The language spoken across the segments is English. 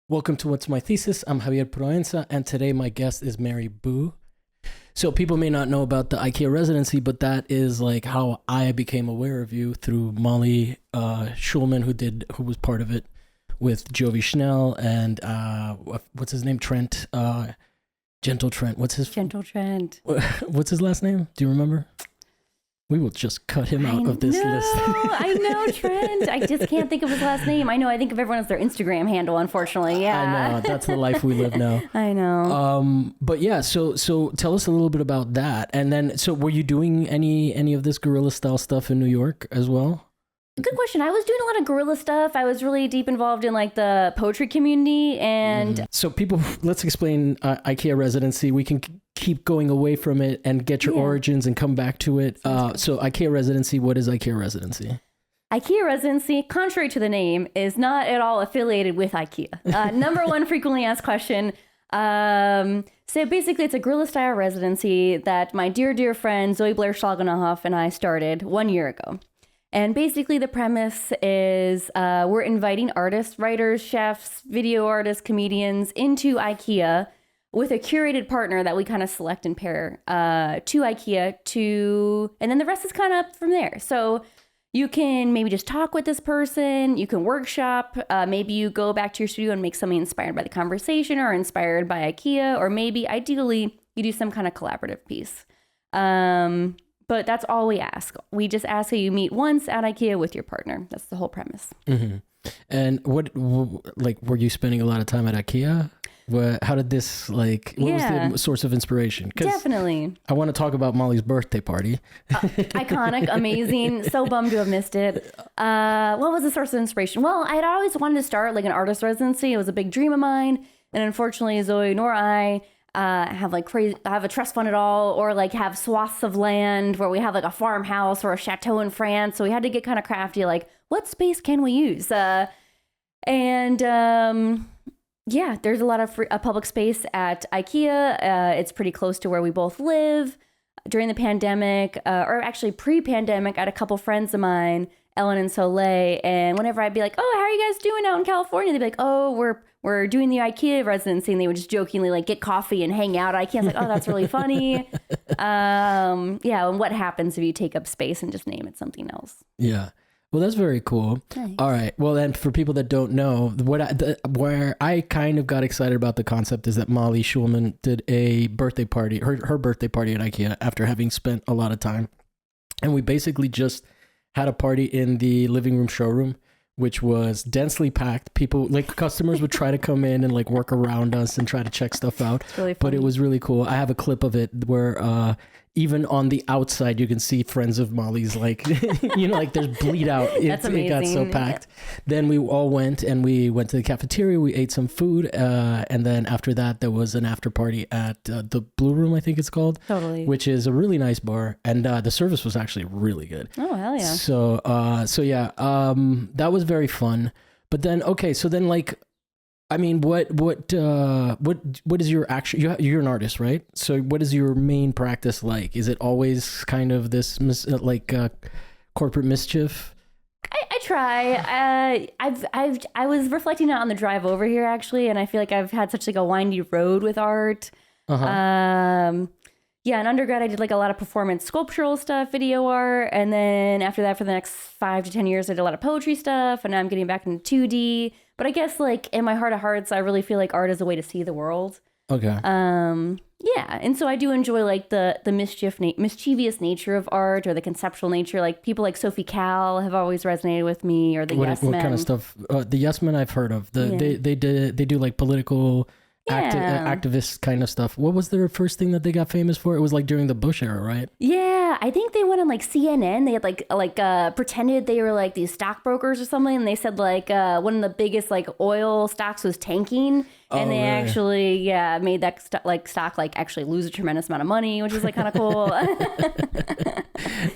Welcome to What's My Thesis. I'm Javier Proenza, and today my guest is Mary Boo. So people may not know about the Ikea Residency, but that is like how I became aware of you through Molly Schulman, who was part of it with Jovi Schnell and what's his name? Trent, Gentle Trent. Gentle Trent. What's his last name? Do you remember? We will just cut him out of this list. I know, Trent. I just can't think of his last name. I think of everyone as their Instagram handle, unfortunately. Yeah. I know. That's the life we live now. I know. But yeah, so tell us a little bit about that. And then, so were you doing any of this guerrilla style stuff in New York as well? Good question. I was doing a lot of guerrilla stuff. I was really deep involved in like the poetry community and... So people, let's explain IKEA Residency. We can keep going away from it and get your origins and come back to it. So IKEA Residency, what is IKEA Residency? IKEA Residency, contrary to the name, is not at all affiliated with IKEA. Number one frequently asked question. So basically it's a guerrilla style residency that my dear friend Zoe Blair Schlagenhoff and I started 1 year ago. And basically the premise is we're inviting artists, writers, chefs, video artists, comedians into IKEA with a curated partner that we kind of select and pair to IKEA and then the rest is kind of up from there. So you can maybe just talk with this person, you can workshop, maybe you go back to your studio and make something inspired by the conversation or inspired by IKEA, or maybe ideally you do some kind of collaborative piece. But that's all we ask. We just ask that you meet once at IKEA with your partner. That's the whole premise. Mm-hmm. And were you spending a lot of time at IKEA? How did this, what was the source of inspiration? Definitely. I want to talk about Molly's birthday party. Iconic, amazing. So bummed to have missed it. What was the source of inspiration? Well, I'd always wanted to start like an artist residency. It was a big dream of mine. And unfortunately, Zoe nor I have a trust fund at all, or like have swaths of land where we have like a farmhouse or a chateau in France. So we had to get kind of crafty, like what space can we use? There's a lot of public space at IKEA. It's pretty close to where we both live. During the pandemic, or actually pre-pandemic, I had a couple friends of mine, Ellen and Soleil, and whenever I'd be like, "Oh, how are you guys doing out in California?" They'd be like, "Oh, we're doing the IKEA residency," and they would just jokingly like get coffee and hang out at IKEA. I was like, "Oh, that's really funny." And what happens if you take up space and just name it something else? Yeah. Well, that's very cool. Nice. All right. Well, then for people that don't know, where I kind of got excited about the concept is that Molly Schulman did a birthday party, her birthday party at IKEA after having spent a lot of time. And we basically just had a party in the living room showroom, which was densely packed. People, customers would try to come in and work around us and try to check stuff out. It's really funny. But it was really cool. I have a clip of it where even on the outside, you can see friends of Molly's, there's bleed out. That's amazing. It got so packed. Yeah. Then we all went to the cafeteria. We ate some food. And then after that, there was an after party at the Blue Room, I think it's called. Totally. Which is a really nice bar. And the service was actually really good. Oh, hell yeah. So yeah, that was very fun. But then, okay, so then what is your action? You're an artist, right? So what is your main practice like? Is it always kind of this corporate mischief? I try. I was reflecting on the drive over here actually, and I feel like I've had such a windy road with art. Uh-huh. Yeah, in undergrad I did a lot of performance sculptural stuff, video art, and then after that for the next 5 to 10 years I did a lot of poetry stuff, and now I'm getting back into 2D. But I guess in my heart of hearts I really feel like art is a way to see the world. Okay. Yeah, and so I do enjoy the mischievous nature of art, or the conceptual nature. People like Sophie Calle have always resonated with me, or the Yes Men. What kind of stuff? The Yes Men I've heard of. They do political activist kind of stuff. What was their first thing that they got famous for? It was during the Bush era, right? Yeah, I think they went on CNN. They had pretended they were these stockbrokers or something, and they said one of the biggest oil stocks was tanking, and they actually made that stock actually lose a tremendous amount of money, which is kind of cool.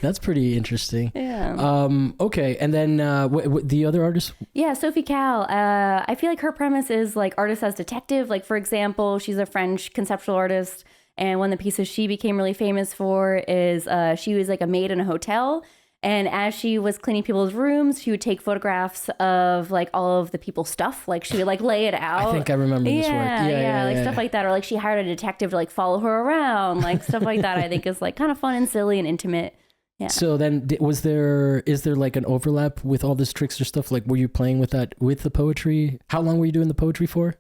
That's pretty interesting. Yeah. Okay, and then what the other artists? Yeah, Sophie Calle. I feel like her premise is artist as detective. For example, she's a French conceptual artist, and one of the pieces she became really famous for is she was a maid in a hotel, And as she was cleaning people's rooms, she would take photographs of like all of the people's stuff. Like she would like lay it out. I think I remember this work. Yeah, like stuff like that. Or like she hired a detective to like follow her around, like stuff like that. I think is like kind of fun and silly and intimate. Yeah. So then is there like an overlap with all this trickster stuff? Like were you playing with that with the poetry? How long were you doing the poetry for?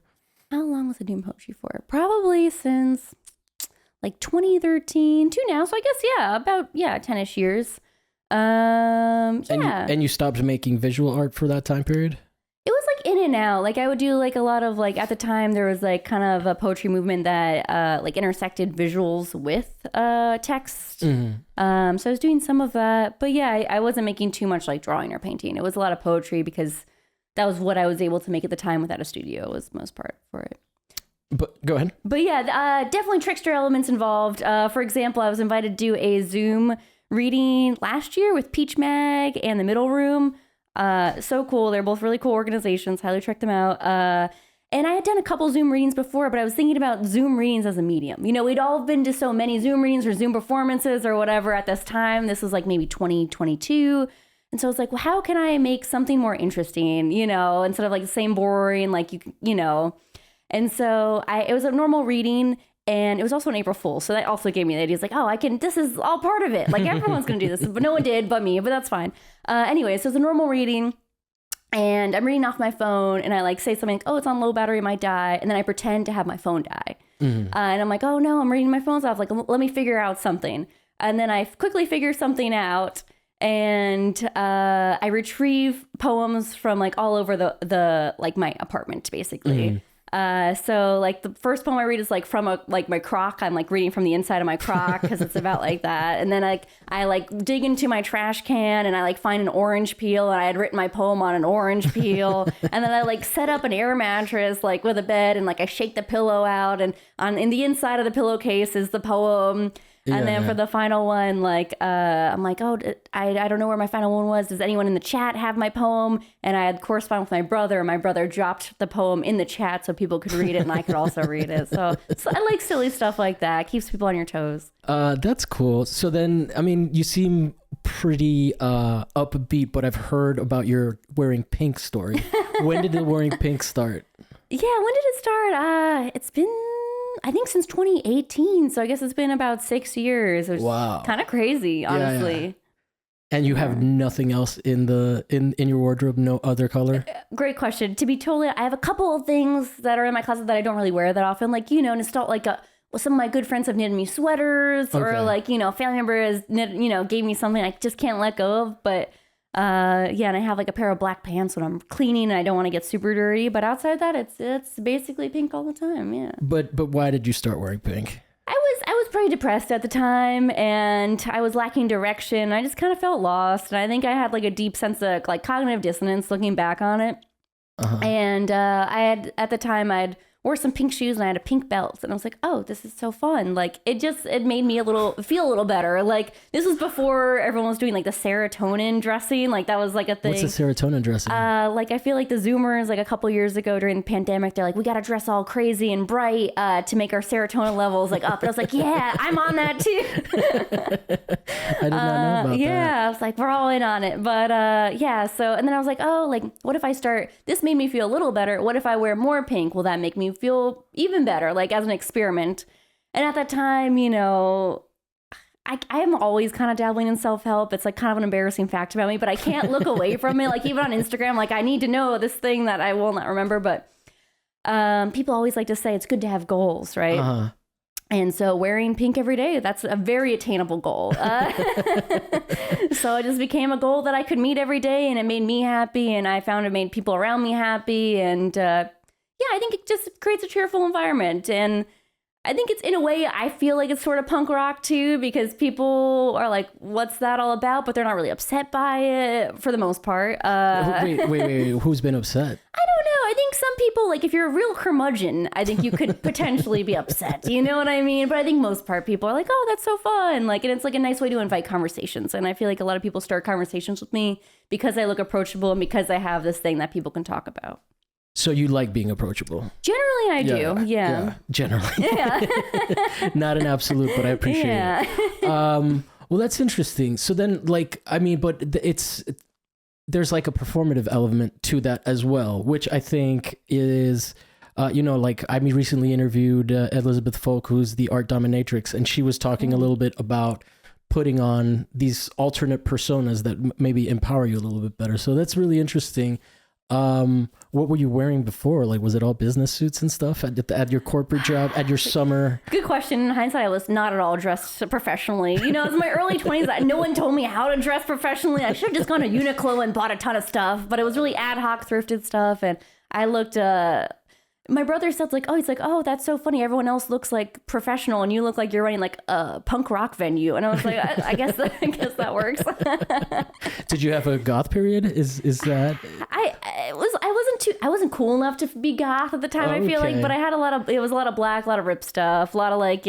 How long was I doing poetry for? Probably since like 2013 to now. So I guess, about 10-ish years. And you stopped making visual art for that time period? It was like in and out. Like I would do like a lot of like, at the time there was like kind of a poetry movement that like intersected visuals with text. So I was doing some of that, but yeah, I wasn't making too much like drawing or painting. It was a lot of poetry because that was what I was able to make at the time without a studio was the most part for it. But go ahead. But yeah, definitely trickster elements involved. For example, I was invited to do a Zoom reading last year with Peach Mag and The Middle Room. So cool. They're both really cool organizations. Highly check them out. And I had done a couple Zoom readings before, but I was thinking about Zoom readings as a medium. You know, we'd all been to so many Zoom readings or Zoom performances or whatever at this time. This was like maybe 2022. And so I was like, well, how can I make something more interesting, you know, instead of like the same boring, like, you know. And so it was a normal reading. And it was also an April Fool's. So that also gave me the idea. It's like, this is all part of it. Like everyone's going to do this, but no one did but me, but that's fine. Anyway, so it's a normal reading and I'm reading off my phone and I like say something like, oh, it's on low battery, might die. And then I pretend to have my phone die. And I'm like, oh no, I'm reading my phone's off. Like, let me figure out something. And then I quickly figure something out and I retrieve poems from like all over the like my apartment basically. So like the first poem I read is like from my crock. I'm like reading from the inside of my crock because it's about like that. And then I like dig into my trash can and I like find an orange peel and I had written my poem on an orange peel. And then I like set up an air mattress like with a bed and like I shake the pillow out and in the inside of the pillowcase is the poem. And then for the final one, like, I'm like, oh, I don't know where my final one was. Does anyone in the chat have my poem? And I had corresponded with my brother. My brother dropped the poem in the chat so people could read it and I could also read it. So I like silly stuff like that. Keeps people on your toes. That's cool. So then, I mean, you seem pretty upbeat, but I've heard about your wearing pink story. When did the wearing pink start? Yeah, when did it start? It's been... I think since 2018, so I guess it's been about 6 years. Wow, kind of crazy, honestly. Yeah. And you have nothing else in your wardrobe, no other color? Great question. To be totally, I have a couple of things that are in my closet that I don't really wear that often. Like, you know, some of my good friends have knitted me sweaters, or like, you know, a family member has gave me something I just can't let go of. But and I have like a pair of black pants when I'm cleaning and I don't want to get super dirty, but outside that it's basically pink all the time. Yeah. But why did you start wearing pink? I was pretty depressed at the time and I was lacking direction. I just kind of felt lost and I think I had like a deep sense of like cognitive dissonance looking back on it. And I'd wore some pink shoes and I had a pink belt and I was like, oh, this is so fun. Like it made me feel a little better. Like this was before everyone was doing like the serotonin dressing. Like that was like a thing. What's the serotonin dressing? Like I feel like the Zoomers like a couple years ago during the pandemic, they're like, we got to dress all crazy and bright to make our serotonin levels like up. And I was like, yeah, I'm on that too. I did not know about that. Yeah, I was like, we're all in on it. But so, and then I was like, oh, like what if this made me feel a little better. What if I wear more pink? Will that make me feel even better, like as an experiment? And at that time, you know, I am always kind of dabbling in self-help. It's like kind of an embarrassing fact about me, but I can't look away from it. Like even on Instagram, like I need to know this thing that I will not remember. But people always like to say it's good to have goals, right? And so wearing pink every day, that's a very attainable goal. So it just became a goal that I could meet every day and it made me happy. And I found it made people around me happy. And I think it just creates a cheerful environment. And I think it's in a way, I feel like it's sort of punk rock too, because people are like, what's that all about? But they're not really upset by it for the most part. Wait, who's been upset? I don't know. I think some people, like if you're a real curmudgeon, I think you could potentially be upset. You know what I mean? But I think most part people are like, oh, that's so fun. Like, and it's like a nice way to invite conversations. And I feel like a lot of people start conversations with me because I look approachable and because I have this thing that people can talk about. So you like being approachable? Generally, I do. Yeah. Generally. Yeah. Not an absolute, but I appreciate it. Well, that's interesting. So then, like, I mean, but there's like a performative element to that as well, which I think is, like I recently interviewed Elizabeth Folk, who's the art dominatrix, and she was talking a little bit about putting on these alternate personas that maybe empower you a little bit better. So that's really interesting. What were you wearing before? Like, was it all business suits and stuff at your corporate job, at your summer? Good question. In hindsight, I was not at all dressed professionally. You know, it was my early 20s. No one told me how to dress professionally. I should have just gone to Uniqlo and bought a ton of stuff, but it was really ad hoc thrifted stuff. And I looked, my brother said he's like, oh, that's so funny. Everyone else looks like professional and you look like you're running like a punk rock venue. And I was like, I guess that works. Did you have a goth period? Is that? I wasn't cool enough to be goth at the time. I feel like, but I had it was a lot of black, a lot of rip stuff, a lot of like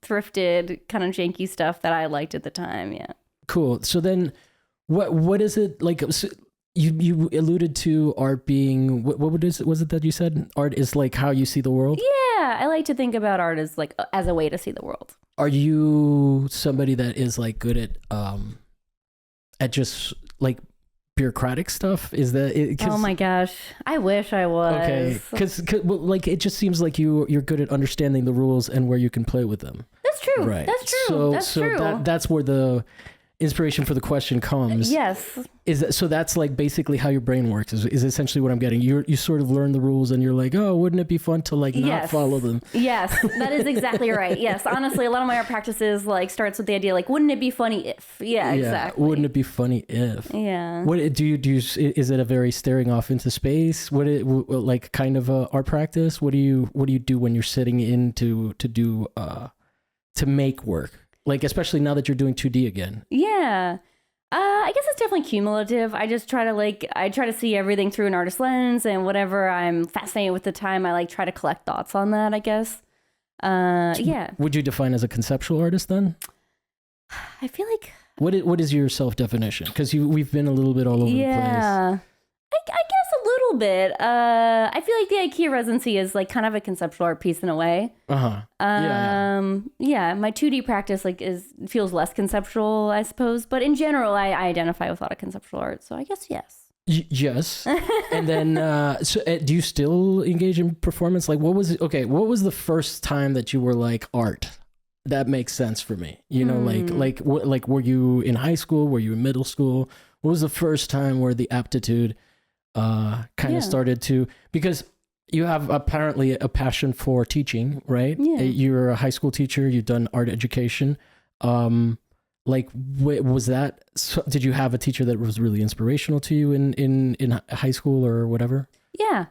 thrifted kind of janky stuff that I liked at the time. Yeah. Cool. So then what is it like? So you alluded to art being, what was it that you said? Art is like how you see the world? Yeah. I like to think about art as like, as a way to see the world. Are you somebody that is like good at just like bureaucratic stuff? Is that oh my gosh, I wish I was. Okay, because like it just seems like you're good at understanding the rules and where you can play with them. That's true. Right. That's true. So that's where the inspiration for the question comes. Yes. So that's like basically how your brain works is essentially what I'm getting. You sort of learn the rules and you're like, oh, wouldn't it be fun to like not follow them? Yes, that is exactly right. Yes, honestly, a lot of my art practices like starts with the idea like, wouldn't it be funny if? Yeah, exactly. Wouldn't it be funny if? Yeah. What do you is it a very staring off into space? Like kind of a art practice? What do you do when you're sitting in to make work? Like, especially now that you're doing 2D again. Yeah. I guess it's definitely cumulative. I just try to see everything through an artist lens, and whatever I'm fascinated with the time, I like try to collect thoughts on that, I guess. Yeah. Would you define as a conceptual artist then? I feel like... What is your self-definition? Because we've been a little bit all over the place. Yeah. I guess a little bit. I feel like the Ikea Residency is like kind of a conceptual art piece in a way. Uh-huh. Yeah, my 2D practice feels less conceptual, I suppose. But in general, I identify with a lot of conceptual art. So I guess yes. Yes. And then, do you still engage in performance? Like, what was the first time that you were like, art? That makes sense for me. You know, like were you in high school? Were you in middle school? What was the first time where the aptitude kind of started to, because you have apparently a passion for teaching, right? Yeah. You're a high school teacher. You've done art education. Like, was that, did you have a teacher that was really inspirational to you in high school or whatever? Yeah,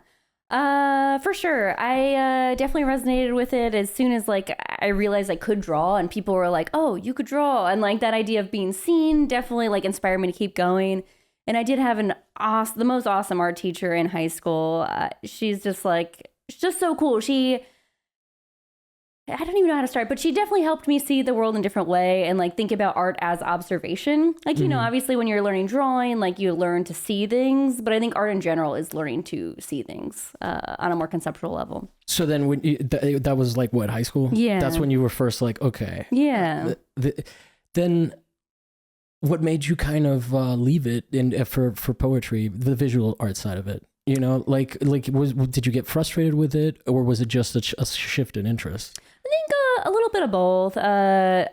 for sure. I definitely resonated with it as soon as like I realized I could draw, and people were like, oh, you could draw. And like that idea of being seen definitely like inspired me to keep going. And I did have the most awesome art teacher in high school. She's just so cool. I don't even know how to start, but she definitely helped me see the world in a different way and like think about art as observation. Like, you know, obviously when you're learning drawing, like you learn to see things, but I think art in general is learning to see things on a more conceptual level. So then when that was like what, high school? Yeah. That's when you were first like, okay. Yeah. Then what made you kind of leave it for poetry, the visual art side of it? You know, did you get frustrated with it, or was it just a shift in interest? I think a little bit of both. I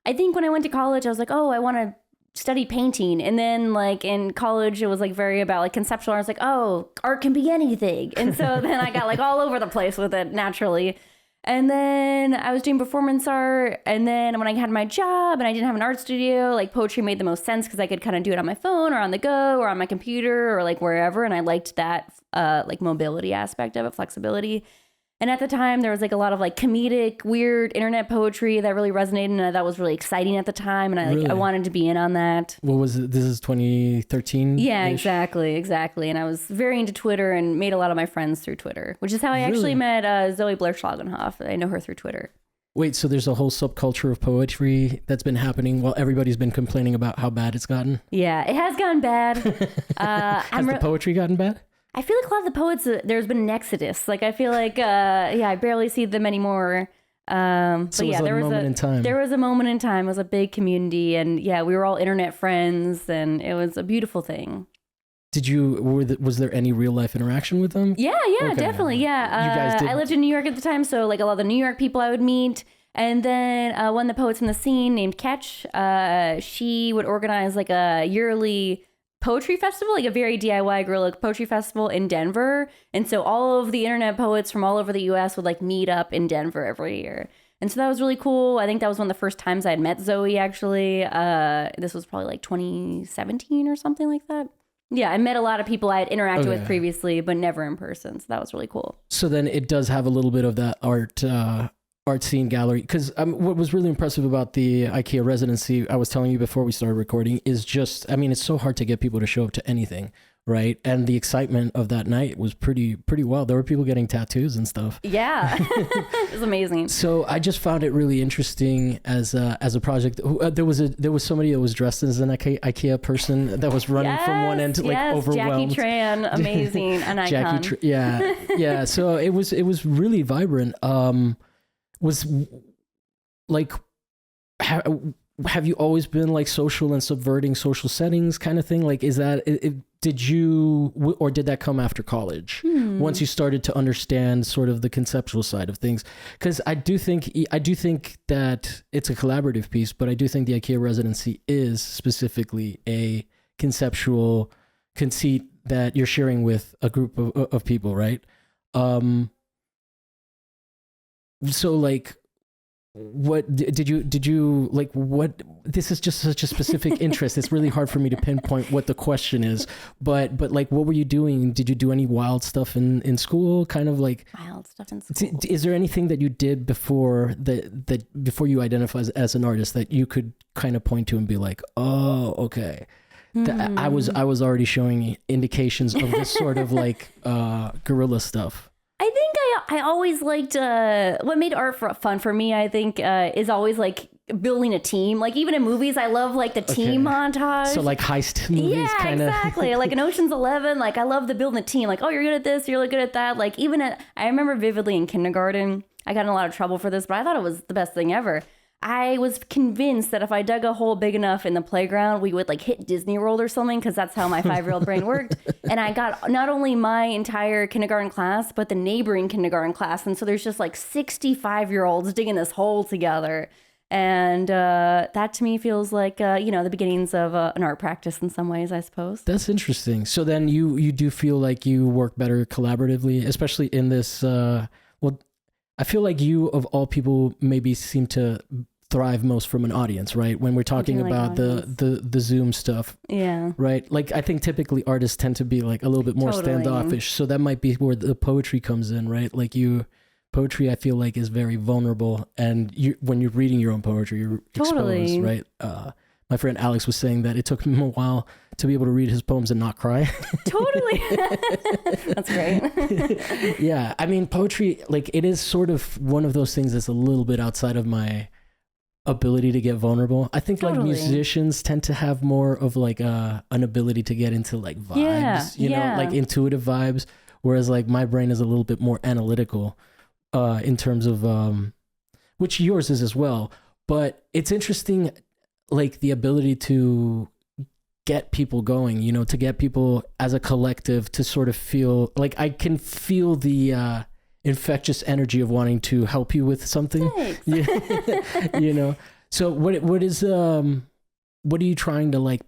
think when I went to college, I was like, oh, I want to study painting. And then like in college, it was like very about like conceptual art. I was like, oh, art can be anything. And so then I got like all over the place with it naturally. And then I was doing performance art. And then when I had my job and I didn't have an art studio, like poetry made the most sense because I could kind of do it on my phone or on the go or on my computer or like wherever. And I liked that like mobility aspect of it, flexibility. And at the time, there was like a lot of like comedic, weird internet poetry that really resonated, and that was really exciting at the time. And I wanted to be in on that. What was it? This is 2013? Yeah, exactly. And I was very into Twitter and made a lot of my friends through Twitter, which is how I actually met Zoe Blair Schlagenhoff. I know her through Twitter. Wait, so there's a whole subculture of poetry that's been happening while everybody's been complaining about how bad it's gotten? Yeah, it has gotten bad. Has the poetry gotten bad? I feel like a lot of the poets, there's been an exodus. Like, I feel like, I barely see them anymore. So it was a moment in time. There was a moment in time. It was a big community, and yeah, we were all internet friends, and it was a beautiful thing. Was there any real life interaction with them? Yeah, okay. Definitely. Yeah. You guys did. I lived in New York at the time, so like a lot of the New York people I would meet. And then one of the poets from the scene named Ketch, she would organize like a yearly poetry festival, like a very DIY guerrilla poetry festival in Denver. And so all of the internet poets from all over the US would like meet up in Denver every year. And so that was really cool. I think that was one of the first times I had met Zoe, actually. This was probably like 2017 or something like that. Yeah, I met a lot of people I had interacted with previously, but never in person. So that was really cool. So then it does have a little bit of that art scene gallery. Because what was really impressive about the Ikea residency, I was telling you before we started recording, is just, I mean, it's so hard to get people to show up to anything, right? And the excitement of that night was pretty wild. There were people getting tattoos and stuff. Yeah, it was amazing. So I just found it really interesting as a project. There was somebody that was dressed as an IKEA person that was running from one end to like overwhelmed. Jackie Tran, amazing, an icon. Yeah. So it was really vibrant. Was like, have you always been like social and subverting social settings kind of thing? Like, is that, did that come after college? Once you started to understand sort of the conceptual side of things? Because I do think that it's a collaborative piece, but I do think the IKEA residency is specifically a conceptual conceit that you're sharing with a group of people, right? So like, what did you like, what, this is just such a specific interest. It's really hard for me to pinpoint what the question is, but like, what were you doing? Did you do any wild stuff in school? Kind of like wild stuff in school. Is there anything that you did before before you identify as an artist that you could kind of point to and be like, oh, okay. I was already showing indications of this sort of like guerrilla stuff. I think I always liked what made art fun for me, I think, is always like building a team. Like even in movies, I love like the team montage. So like heist movies, kind of. Yeah, exactly. Like in Ocean's 11, like I love the building a team. Like, oh, you're good at this, you're really good at that. Like even I remember vividly in kindergarten, I got in a lot of trouble for this, but I thought it was the best thing ever. I was convinced that if I dug a hole big enough in the playground, we would like hit Disney World or something, because that's how my 5-year-old brain worked. And I got not only my entire kindergarten class, but the neighboring kindergarten class. And so there's just like 65-year-olds digging this hole together. And that to me feels like, the beginnings of an art practice in some ways, I suppose. That's interesting. So then you do feel like you work better collaboratively, especially in this, I feel like you, of all people, maybe seem to thrive most from an audience, right? When we're talking about the Zoom stuff. Yeah. Right? Like, I think typically artists tend to be like a little bit more standoffish. So that might be where the poetry comes in, right? Like poetry, I feel like, is very vulnerable. And when you're reading your own poetry, you're exposed, right? My friend Alex was saying that it took him a while to be able to read his poems and not cry. Totally. That's great. Yeah. I mean, poetry, like, it is sort of one of those things that's a little bit outside of my ability to get vulnerable. I think like musicians tend to have more of like an ability to get into like vibes, you know, like intuitive vibes. Whereas like my brain is a little bit more analytical in terms of, which yours is as well. But it's interesting, like the ability to get people going, you know, to get people as a collective to sort of feel like I can feel the infectious energy of wanting to help you with something. Yeah. You know, so what are you trying to like,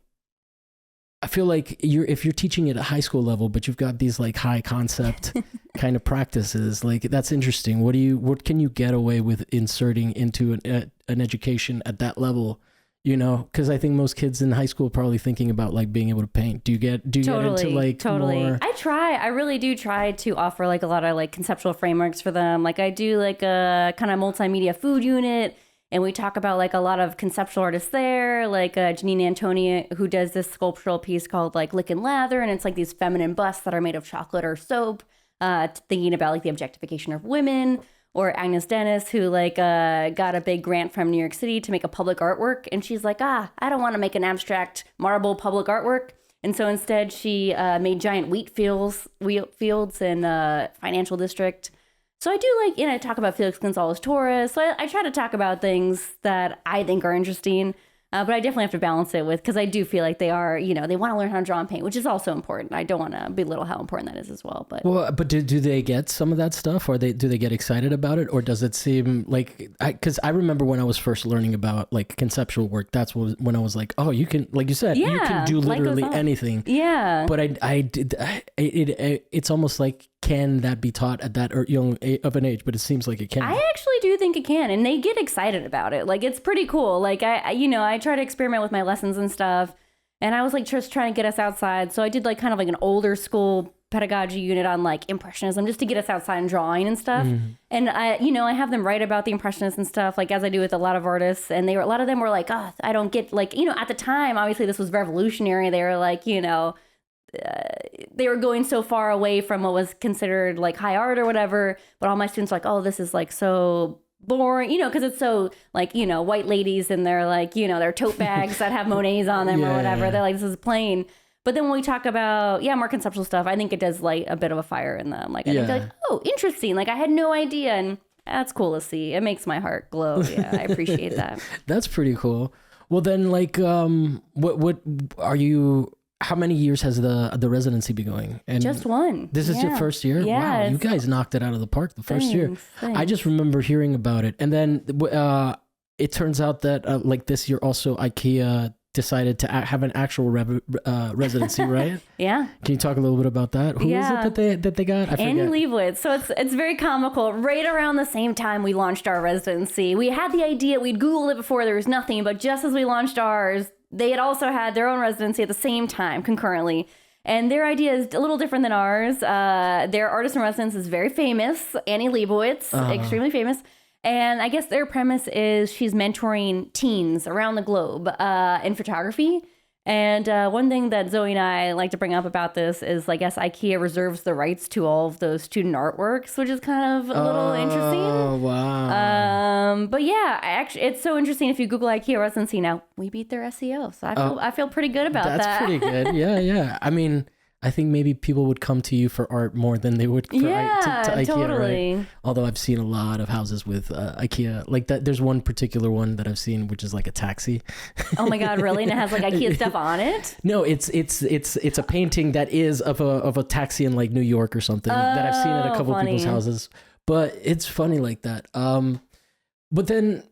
I feel like if you're teaching it at high school level, but you've got these like high concept kind of practices, like that's interesting. What can you get away with inserting into an education at that level? You know, because I think most kids in high school are probably thinking about like being able to paint. Do you get into like more? I really do try to offer like a lot of like conceptual frameworks for them. Like I do like a kind of multimedia food unit, and we talk about like a lot of conceptual artists there, like Janine Antonia, who does this sculptural piece called like Lick and Lather, and it's like these feminine busts that are made of chocolate or soap, thinking about like the objectification of women. Or Agnes Dennis, who like got a big grant from New York City to make a public artwork. And she's like, I don't want to make an abstract marble public artwork. And so instead she made giant wheat fields in Financial District. So I do like, talk about Felix Gonzalez Torres. So I try to talk about things that I think are interesting. But I definitely have to balance it with, because I do feel like they are, they want to learn how to draw and paint, which is also important. I don't want to belittle how important that is as well. But do they get some of that stuff, or do they get excited about it, or does it seem like, because I remember when I was first learning about like conceptual work, that's when I was like, oh, you can, like you said, you can do literally anything. Yeah. But it's almost like, can that be taught at that young of an age? But it seems like it can. I actually do think it can, and they get excited about it. Like, it's pretty cool. Like, I try to experiment with my lessons and stuff, and I was like just trying to get us outside. So I did like kind of like an older school pedagogy unit on like Impressionism, just to get us outside and drawing and stuff. And I have them write about the Impressionists and stuff, like as I do with a lot of artists. And a lot of them were like, oh, I don't get, like, at the time, obviously this was revolutionary. They were like, they were going so far away from what was considered like high art or whatever. But all my students were like, oh, this is like so boring, because it's so like, white ladies and they're like, their tote bags that have Monets on them or whatever. They're like, this is plain. But then when we talk about, more conceptual stuff, I think it does light a bit of a fire in them. Like, I think they're like, oh, interesting. Like, I had no idea. And that's cool to see. It makes my heart glow. Yeah, I appreciate that. That's pretty cool. Well, then, like, what are you... How many years has the residency been going? And just one. This is your first year? Yeah, wow, you guys knocked it out of the park the first year. Thanks. I just remember hearing about it. And then it turns out that like this year also Ikea decided to have an actual residency, right? Yeah. Can you talk a little bit about that? Who is it that they got? I Annie Leibovitz. So it's very comical. Right around the same time we launched our residency, we had the idea, we'd Googled it before, there was nothing, but just as we launched ours, they had also had their own residency at the same time, concurrently. And their idea is a little different than ours. Their artist in residence is very famous, Annie Leibovitz, extremely famous. And I guess their premise is she's mentoring teens around the globe in photography. And one thing that Zoe and I like to bring up about this is, I guess Ikea reserves the rights to all of those student artworks, which is kind of a little interesting. Oh, wow. But yeah, actually, it's so interesting. If you Google Ikea residency now, we beat their SEO. So I feel pretty good about that. That's pretty good. Yeah. I mean, I think maybe people would come to you for art more than they would for to Ikea, totally. Right? Although I've seen a lot of houses with Ikea, like that. There's one particular one that I've seen, which is like a taxi. Oh my God, really? And it has like Ikea stuff on it? No, it's a painting that is of a taxi in like New York or something that I've seen at a couple people's houses. But it's funny like that. But then.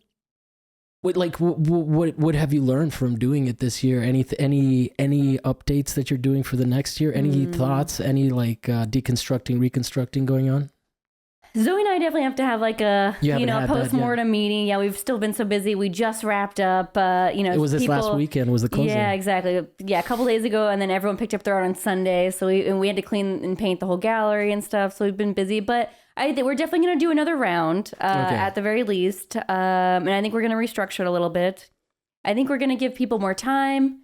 What have you learned from doing it this year? Any updates that you're doing for the next year? Any thoughts? Any like reconstructing going on? Zoe and I definitely have to have like a post-mortem meeting. Yeah, we've still been so busy. We just wrapped up. It was this last weekend. Was the closing? Yeah, exactly. Yeah, a couple days ago, and then everyone picked up their art on Sunday. So we had to clean and paint the whole gallery and stuff. So we've been busy, but I think we're definitely going to do another round at the very least. And I think we're going to restructure it a little bit. I think we're going to give people more time.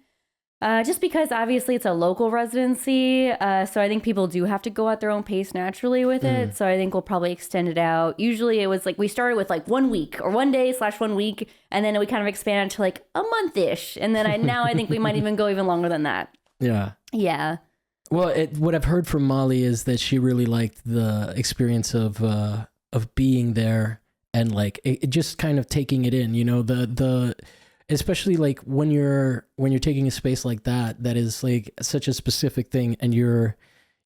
Just because obviously it's a local residency, so I think people do have to go at their own pace naturally with it. So I think we'll probably extend it out. Usually it was like we started with like 1 week or 1 day / 1 week, and then we kind of expanded to like a month-ish, and then now I think we might even go even longer than that. Yeah. Well, what I've heard from Molly is that she really liked the experience of being there and like it just kind of taking it in. The especially like when you're taking a space like that is like such a specific thing, and you're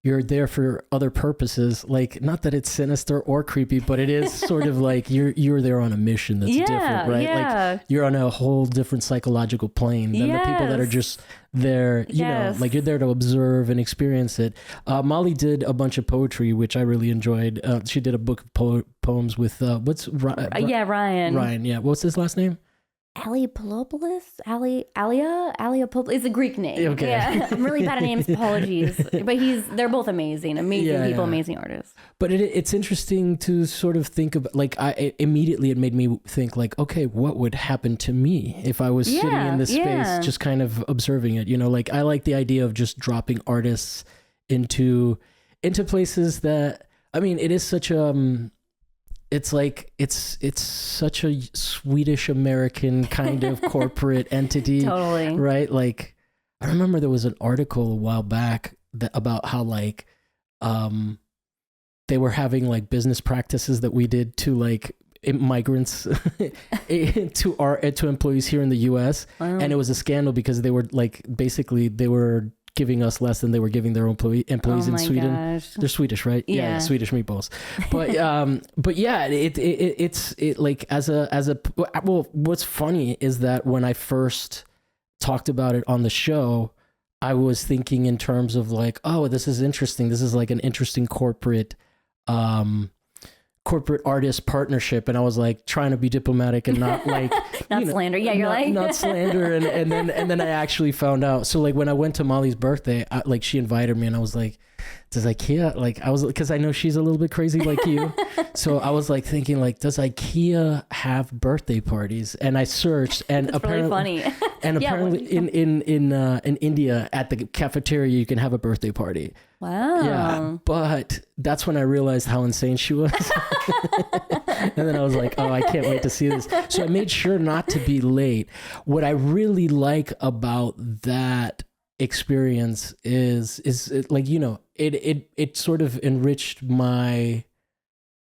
there for other purposes. Like, not that it's sinister or creepy, but it is sort of like you're there on a mission that's different, right? Yeah. Like you're on a whole different psychological plane than the people that are just there, you know, like you're there to observe and experience it. Molly did a bunch of poetry, which I really enjoyed. She did a book of poems with Ryan. Ryan, yeah. What's his last name? Aliapopoulos? Aliapopoulos is a Greek name. Okay. Yeah. I'm really bad at names. Apologies. But they're both amazing people, amazing artists. But it's interesting to sort of think about, like, it made me think like, okay, what would happen to me if I was sitting in this space, just kind of observing it, like I like the idea of just dropping artists into places that, I mean, it is such it's like it's such a Swedish American kind of corporate entity. Totally. Right? Like, I remember there was an article a while back about how like they were having like business practices that we did to like migrants to employees here in the US. Wow. And it was a scandal because they were like, basically they were giving us less than they were giving their employees in Sweden. Gosh. They're Swedish, right? Yeah, Swedish meatballs. But yeah, it's like well, what's funny is that when I first talked about it on the show, I was thinking in terms of like, oh, this is interesting. This is like an interesting corporate artist partnership, and I was like trying to be diplomatic and not like not slander. Yeah, you're not slander, and then I actually found out. So like when I went to Molly's birthday, like she invited me, and I was like, does IKEA, like I was, because I know she's a little bit crazy like you, so I was like thinking like, does IKEA have birthday parties? And I searched, and That's apparently really funny. and apparently in India at the cafeteria you can have a birthday party. Wow. Yeah, but that's when I realized how insane she was. And then I was like, oh, I can't wait to see this. So I made sure not to be late. What I really like about that experience is it, like, you know, it sort of enriched my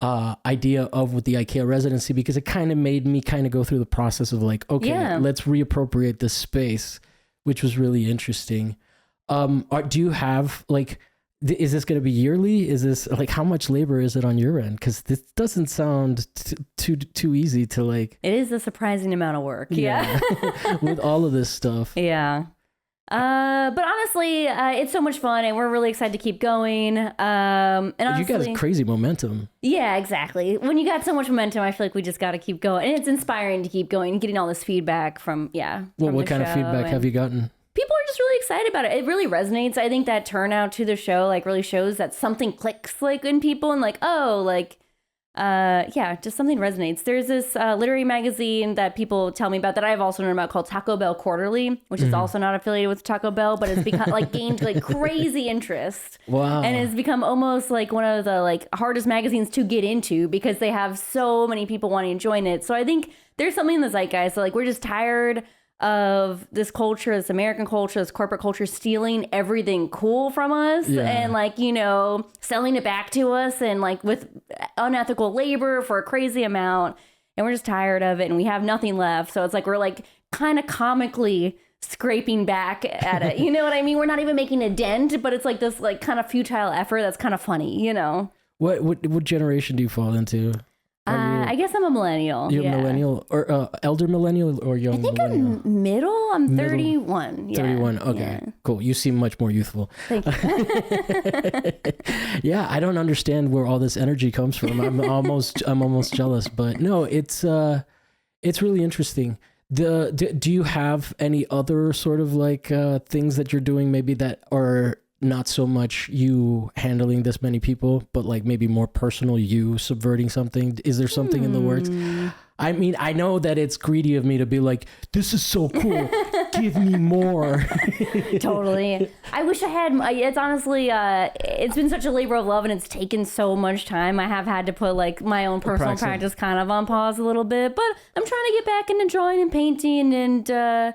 idea of with the IKEA residency, because it kind of made me kind of go through the process of like, okay, let's reappropriate this space, which was really interesting. Do you have like, is this going to be yearly? Is this like, how much labor is it on your end? Because this doesn't sound too easy to like. It is a surprising amount of work. Yeah. With all of this stuff. Yeah. But honestly, it's so much fun, and we're really excited to keep going. And honestly, you got crazy momentum. Yeah, exactly. When you got so much momentum, I feel like we just got to keep going, and it's inspiring to keep going and getting all this feedback from Well, what kind of feedback have you gotten? People are just really excited about it. It really resonates. I think that turnout to the show like really shows that something clicks like in people, and like, oh, like, yeah, just something resonates. There's this literary magazine that people tell me about that I've also known about called Taco Bell Quarterly, which is also not affiliated with Taco Bell, but it's become like gained like crazy interest. Wow. And it's become almost like one of the like hardest magazines to get into because they have so many people wanting to join it. So I think there's something in the zeitgeist. So like we're just tired of this culture, this American culture, this corporate culture stealing everything cool from us and like, you know, selling it back to us and like with unethical labor for a crazy amount. And we're just tired of it and we have nothing left. So it's like we're like kind of comically scraping back at it. You know what I mean? We're not even making a dent, but it's like this like kind of futile effort that's kind of funny, you know? What generation do you fall into? I guess I'm a millennial. You're a millennial or elder millennial or young millennial? I'm middle. I'm 31. Yeah. 31. Okay, yeah. Cool. You seem much more youthful. Thank you. Yeah, I don't understand where all this energy comes from. I'm almost jealous, but no, it's really interesting. Do you have any other sort of like things that you're doing maybe that are not so much you handling this many people, but like maybe more personal, you subverting something? Is there something in the works? I mean, I know that it's greedy of me to be like, this is so cool. Give me more. Totally. I wish I had, it's honestly, it's been such a labor of love and it's taken so much time. I have had to put like my own personal practice kind of on pause a little bit, but I'm trying to get back into drawing and painting and,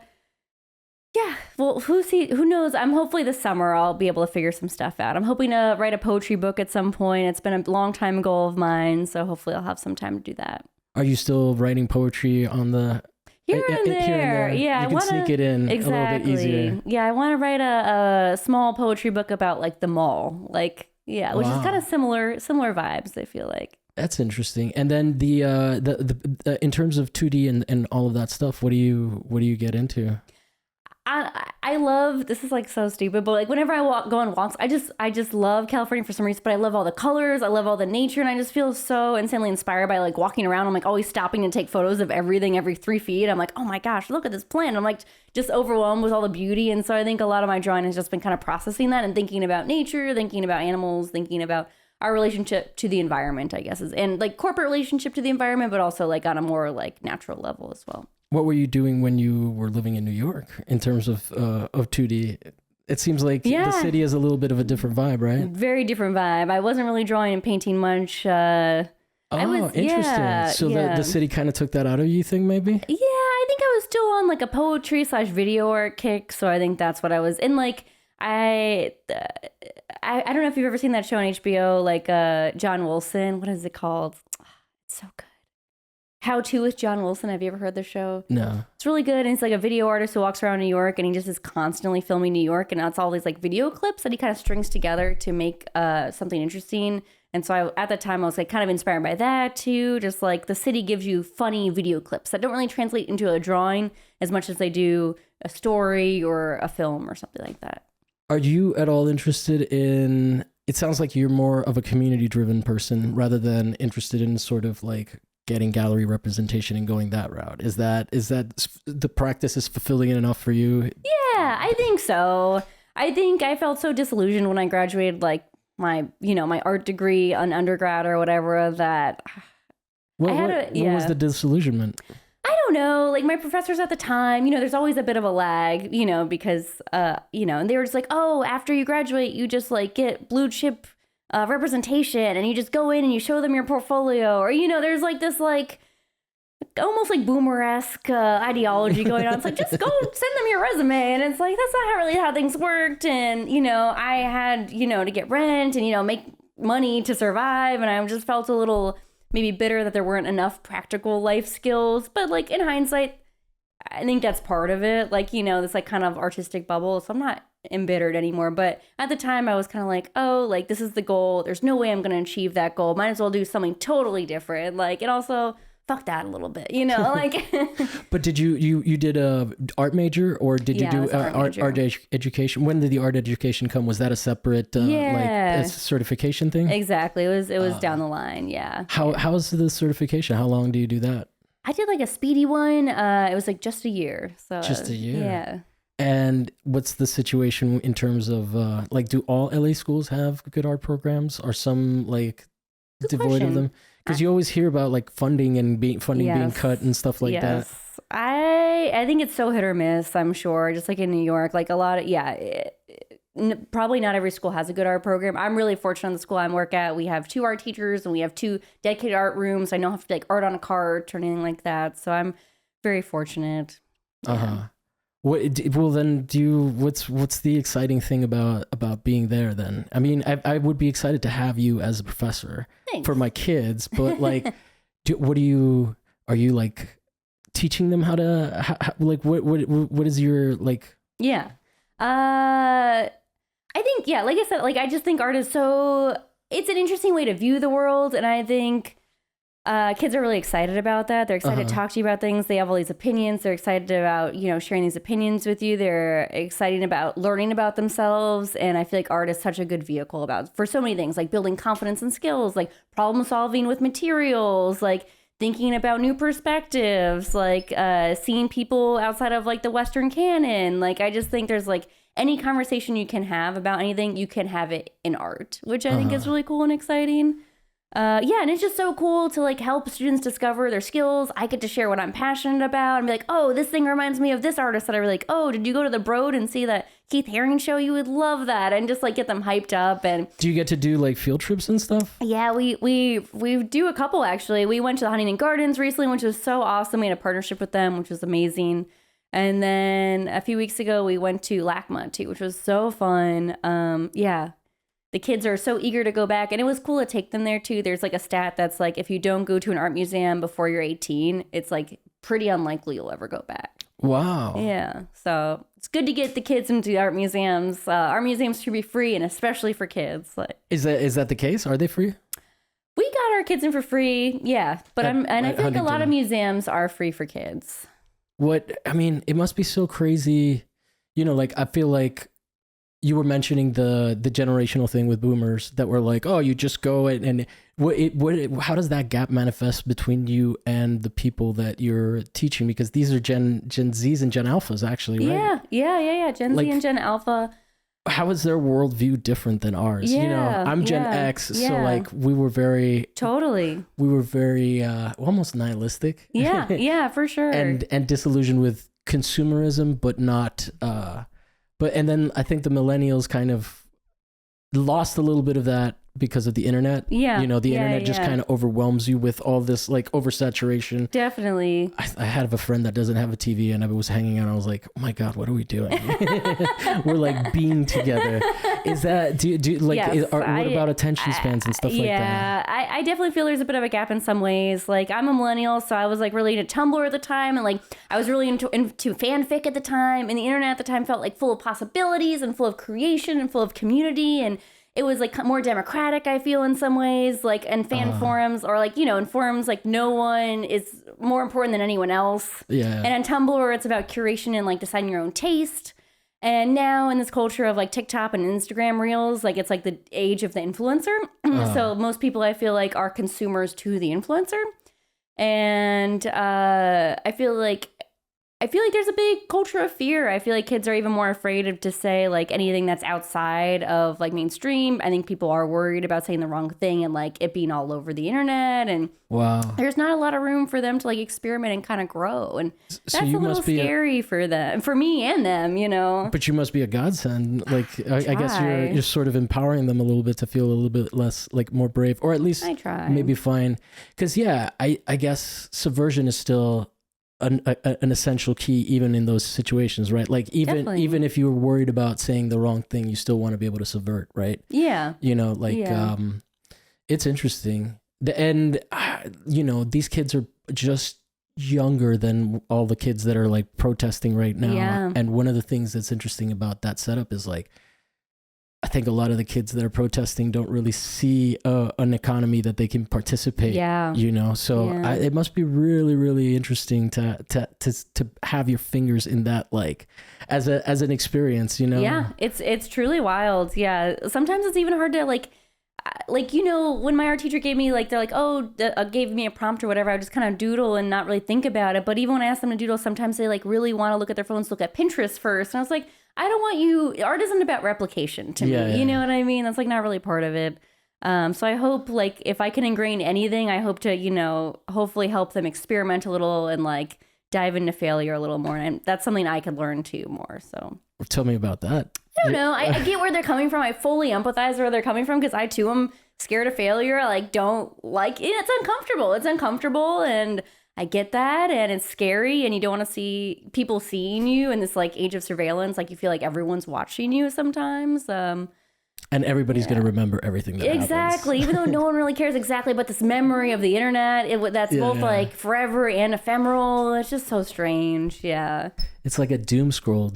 yeah, well, who knows? I'm hopefully this summer I'll be able to figure some stuff out. I'm hoping to write a poetry book at some point. It's been a long time goal of mine, so hopefully I'll have some time to do that. Are you still writing poetry on the here and there? Yeah, you can sneak it in a little bit easier. Yeah, I want to write a small poetry book about like the mall, like which is kind of similar vibes. I feel like. That's interesting. And then the in terms of 2D and all of that stuff, what do you get into? I love, this is like so stupid, but like whenever I go on walks, I just love California for some reason, but I love all the colors. I love all the nature. And I just feel so insanely inspired by like walking around. I'm like always stopping to take photos of everything every 3 feet. I'm like, oh my gosh, look at this plant. I'm like just overwhelmed with all the beauty. And so I think a lot of my drawing has just been kind of processing that and thinking about nature, thinking about animals, thinking about our relationship to the environment, I guess, and like corporate relationship to the environment, but also like on a more like natural level as well. What were you doing when you were living in New York in terms of 2D? It seems like the city is a little bit of a different vibe, right? Very different vibe. I wasn't really drawing and painting much. Interesting. So the city kind of took that out of you, think maybe? Yeah, I think I was still on like a poetry / video art kick. So I think that's what I was. And like, I I don't know if you've ever seen that show on HBO, like John Wilson. What is it called? It's so good. How To with John Wilson. Have you ever heard the show? No. It's really good. And it's like a video artist who walks around New York and he just is constantly filming New York. And that's all these like video clips that he kind of strings together to make something interesting. And so at the time I was like kind of inspired by that too. Just like the city gives you funny video clips that don't really translate into a drawing as much as they do a story or a film or something like that. Are you at all interested in, it sounds like you're more of a community driven person rather than interested in sort of like getting gallery representation and going that route. Is that the practice is fulfilling enough for you? Yeah, I think so. I think I felt so disillusioned when I graduated, like my art degree on undergrad or whatever, that what was the disillusionment? I don't know, like my professors at the time, there's always a bit of a lag, because, and they were just like, oh, after you graduate, you just like get blue chip representation and you just go in and you show them your portfolio, or there's like this like almost like boomer-esque ideology going on. It's like, just go send them your resume, and it's like that's not really how things worked. And I had to get rent and make money to survive, and I just felt a little maybe bitter that there weren't enough practical life skills. But like in hindsight, I think that's part of it, like this like kind of artistic bubble, so I'm not embittered anymore. But at the time I was kind of like, oh, like this is the goal, there's no way I'm gonna achieve that goal, might as well do something totally different, like, and also fuck that a little bit, like. But did you did a art major, or did you do art education? When did the art education come? Was that a separate like a certification thing? Exactly, it was down the line. Yeah. How's the certification? How long do you do that? I did like a speedy one. It was like just a year. So just a year. Yeah. And what's the situation in terms of like, do all LA schools have good art programs? Are some like Good devoid question. of them? Because you always hear about like funding being cut and stuff like that. I think it's so hit or miss, I'm sure. Just like in New York, like a lot of, probably not every school has a good art program. I'm really fortunate in the school I work at. We have 2 art teachers and we have 2 dedicated art rooms. I don't have to like art on a cart or anything like that. So I'm very fortunate. Yeah. Well, then what's the exciting thing about being there then? I mean, I would be excited to have you as a professor. Thanks. For my kids, but like, are you like teaching them how to, like, what is your like? Yeah. I think, like I said, like, I just think art is it's an interesting way to view the world. And I think kids are really excited about that. They're excited to talk to you about things. They have all these opinions. They're excited about, sharing these opinions with you. They're excited about learning about themselves. And I feel like art is such a good vehicle for so many things, like building confidence and skills, like problem solving with materials, like thinking about new perspectives, like seeing people outside of like the Western canon. Like, I just think there's like any conversation you can have about anything, you can have it in art, which I think is really cool and exciting. And it's just so cool to like help students discover their skills. I get to share what I'm passionate about and be like, oh, this thing reminds me of this artist that I really like. Oh, did you go to the Broad and see that Keith Haring show? You would love that. And just like get them hyped up. And do you get to do like field trips and stuff? Yeah, we do a couple actually. We went to the Huntington Gardens recently, which was so awesome. We had a partnership with them, which was amazing. And then a few weeks ago we went to LACMA too, which was so fun. The kids are so eager to go back, and it was cool to take them there too. There's like a stat that's like, if you don't go to an art museum before you're 18, it's like pretty unlikely you'll ever go back. Wow. Yeah. So it's good to get the kids into art museums. Art museums should be free, and especially for kids. Like, is that the case? Are they free? We got our kids in for free. Yeah. But I feel like a lot of museums are free for kids. It must be so crazy. Like, I feel like you were mentioning the generational thing with boomers that were like, oh, you just go and how does that gap manifest between you and the people that you're teaching? Because these are Gen Zs and Gen Alphas actually, right? Yeah. Gen Z and Gen Alpha. How is their worldview different than ours? I'm Gen X, so like we were very almost nihilistic. Yeah, for sure. and disillusioned with consumerism, but not and then I think the millennials kind of lost a little bit of that because of the internet. Yeah. The internet just kind of overwhelms you with all this like oversaturation. Definitely. I had a friend that doesn't have a TV, and I was hanging out. I was like, oh my God, what are we doing? We're like being together. Is that, do you like, Yes, what about attention spans and stuff like that? Yeah, I definitely feel there's a bit of a gap in some ways. Like, I'm a millennial, so I was like really into Tumblr at the time, and like I was really into fanfic at the time, and the internet at the time felt like full of possibilities and full of creation and full of community, and it was like more democratic, I feel, in some ways, like, and fan forums, or like, in forums, like no one is more important than anyone else. Yeah. And on Tumblr, it's about curation and like deciding your own taste. And now in this culture of like TikTok and Instagram reels, like it's like the age of the influencer. So most people, I feel like, are consumers to the influencer. And I feel like there's a big culture of fear. I feel like kids are even more afraid to say like anything that's outside of like mainstream. I think people are worried about saying the wrong thing and like it being all over the internet. And there's not a lot of room for them to like experiment and kind of grow. And that's a little scary for them, for me and them, But you must be a godsend. Like, I guess you're sort of empowering them a little bit to feel a little bit less, like more brave, or at least I try. Maybe fine. Because I guess subversion is still an essential key even in those situations, right? Like even if you were worried about saying the wrong thing, you still want to be able to subvert, right? Yeah. It's interesting. These kids are just younger than all the kids that are like protesting right now. Yeah. And one of the things that's interesting about that setup is like, I think a lot of the kids that are protesting don't really see an economy that they can participate. Yeah. So it must be really, really interesting to have your fingers in that, like as an experience. Yeah, it's truly wild. Yeah, sometimes it's even hard to like when my art teacher gave me like, they're like, gave me a prompt or whatever, I would just kind of doodle and not really think about it. But even when I ask them to doodle, sometimes they like really want to look at their phones, look at Pinterest first, and I was like, I don't want you. Art isn't about replication to me. You know what I mean? That's like not really part of it. So I hope like if I can ingrain anything, I hope to, hopefully help them experiment a little and like dive into failure a little more. And that's something I could learn too more. So tell me about that. I don't know. I get where they're coming from. I fully empathize where they're coming from because I too am scared of failure. I like don't like it. It's uncomfortable. It's uncomfortable, and I get that, and it's scary, and you don't want to see people seeing you in this like age of surveillance. Like you feel like everyone's watching you sometimes. And everybody's going to remember everything that exactly, even though no one really cares exactly about this memory of the internet. That's both like forever and ephemeral. It's just so strange. Yeah. It's like a doom scroll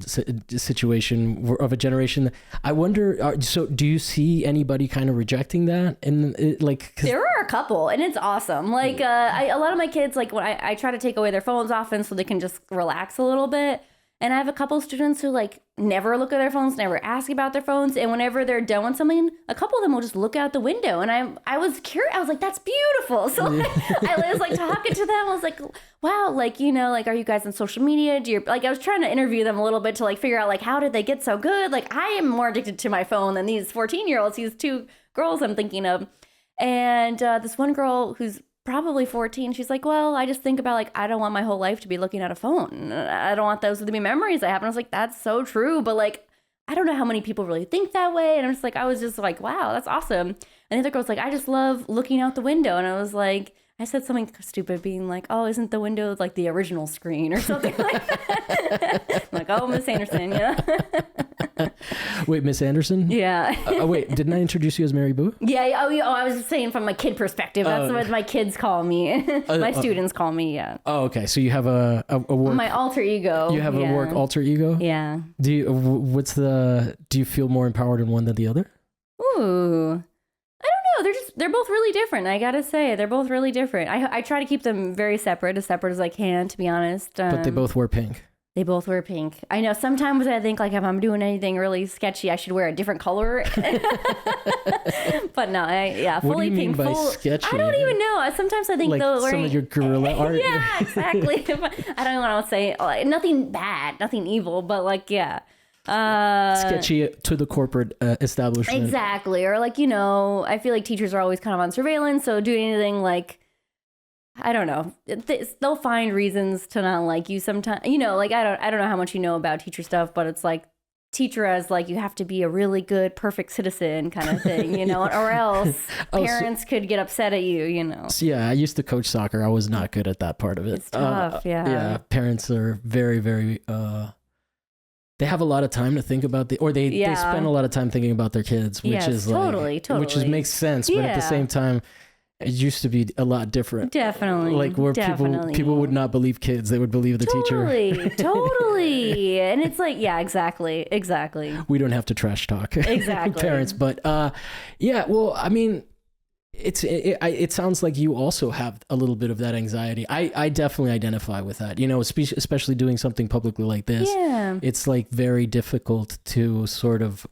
situation of a generation. I wonder, so do you see anybody kind of rejecting that? And there are a couple, and it's awesome. Like a lot of my kids, like when I try to take away their phones often so they can just relax a little bit. And I have a couple students who like never look at their phones, never ask about their phones. And whenever they're done with something, a couple of them will just look out the window. And I was curious. I was like, that's beautiful. So I was like talking to them. I was like, wow, like, like, are you guys on social media? I was trying to interview them a little bit to like figure out like, how did they get so good? Like I am more addicted to my phone than these 14-year-olds, these two girls I'm thinking of. And this one girl who's probably 14, she's like, well, I just think about like, I don't want my whole life to be looking at a phone. I don't want those to be memories I have. And I was like, that's so true. But like, I don't know how many people really think that way. And I was just like, wow, that's awesome. And the other girl's like, I just love looking out the window. And I was like, I said something stupid being like, oh, isn't the window like the original screen or something like that? I'm like, oh, Miss Anderson, yeah. Wait, Miss Anderson? Yeah. Wait, didn't I introduce you as Mary Boo? Yeah. Oh, I was just saying from my kid perspective. That's what my kids call me. My students call me, yeah. Oh, okay. So you have a work... My alter ego. You have a work alter ego? Yeah. Do you feel more empowered in one than the other? Ooh. They're both really different. I gotta say, they're both really different. I try to keep them very separate as I can, to be honest. But they both wear pink. They both wear pink. I know sometimes I think like if I'm doing anything really sketchy, I should wear a different color. But no, fully what do you pink. Mean by sketchy? I don't even know. Sometimes I think like some of your guerrilla art. Yeah, exactly. I don't want to say like, nothing bad, nothing evil, but like sketchy to the corporate establishment. Exactly. Or like, I feel like teachers are always kind of on surveillance, so doing anything like, I don't know, they'll find reasons to not like you sometimes. Like I don't know how much you know about teacher stuff, but it's like teacher as like you have to be a really good, perfect citizen kind of thing, you know, or else parents could get upset at you, you know. So yeah, I used to coach soccer. I was not good at that part of it. It's tough, Yeah, parents are very, very. They have a lot of time to think about they spend a lot of time thinking about their kids, which is totally. Which makes sense, but at the same time, it used to be a lot different. Definitely. Like where people would not believe kids, they would believe the teacher. Totally. And it's like, yeah, exactly. We don't have to trash talk parents, but yeah, well, I mean, it sounds like you also have a little bit of that anxiety. I definitely identify with that, you know, especially doing something publicly like this. Yeah. It's like very difficult to sort of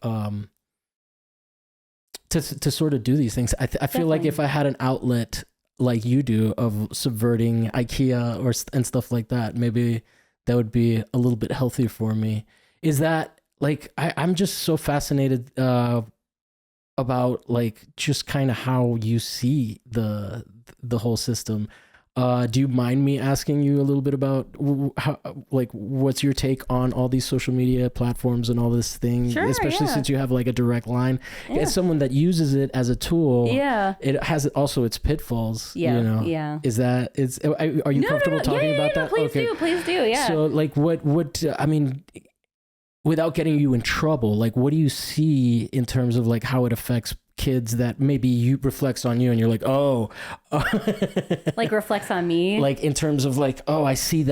to sort of do these things. I feel like if I had an outlet like you do of subverting IKEA and stuff like that, maybe that would be a little bit healthier for me. Is that like I'm just so fascinated about like just kind of how you see the whole system. Do you mind me asking you a little bit about how, like, what's your take on all these social media platforms and all this thing? Sure, especially since you have like a direct line. Yeah. As someone that uses it as a tool, it has also its pitfalls. Yeah, you know? Yeah. Are you comfortable talking about that? Please do. Yeah. So like, what I mean, without getting you in trouble, like, what do you see in terms of like how it affects kids that maybe you reflects on you and you're like, oh, like reflects on me, like in terms of like, oh, I see